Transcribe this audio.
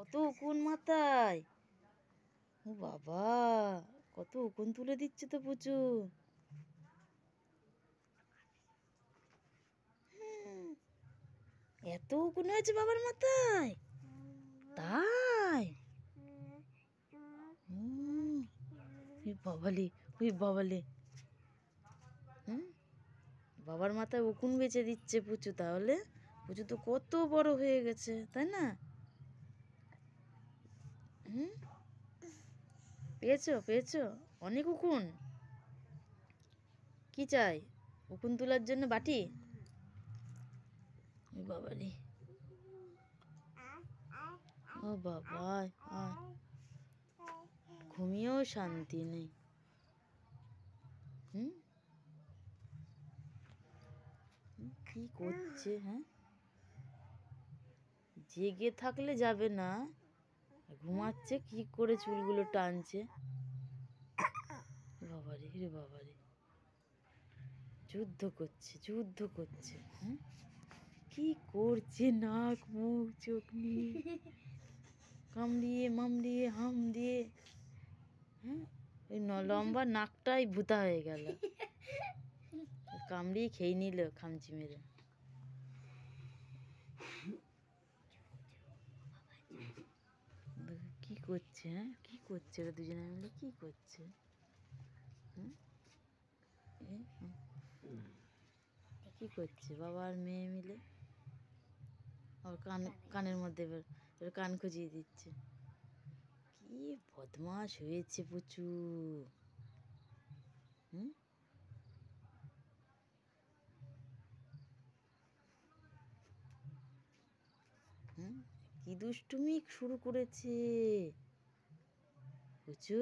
কত উকুন মাথায়। ও বাবা, কত উকুন তুলে দিচ্ছে তো পুচু। এত উকুন হয়েছে বাবার মাথায়, তাই? বাবালে, ওই বাবালে। বাবার মাথায় উকুন বেঁচে দিচ্ছে পুচু। তাহলে পুচু তো কত বড় হয়ে গেছে, তাই না? পেয়েছো পেয়েছো অনেক উকুন। কি চাই? উকুন তোলার জন্য বাটি? বাবারে, ও বাবা, ঘুমিয়েও শান্তি নেই। কি করছে? হ্যাঁ, জেগে থাকলে যাবে না, ঘুমাচ্ছে কি করে চুলগুলো টানছে। বাবারে রে বাবারে, যুদ্ধ করছে যুদ্ধ করছে। কি করছে? নাক মুখ চোখ নিয়ে কামড়িয়ে মামড়িয়ে হাম দিয়ে। ওই লম্বা নাকটাই ভূতা হয়ে গেল, কামড়িয়ে খেয়ে নিল খামচি মেরে। কি করছে? হ্যাঁ, কি করছে ওরা দুজনে মিলে? কি করছে? কি করছে বাবা আর মেয়ে মিলে? ওর কানের মধ্যে এবার কান খুঁজিয়ে দিচ্ছে। কি বদমাশ হয়েছে পুচু। কি দুষ্টুমি শুরু করেছে পুচু।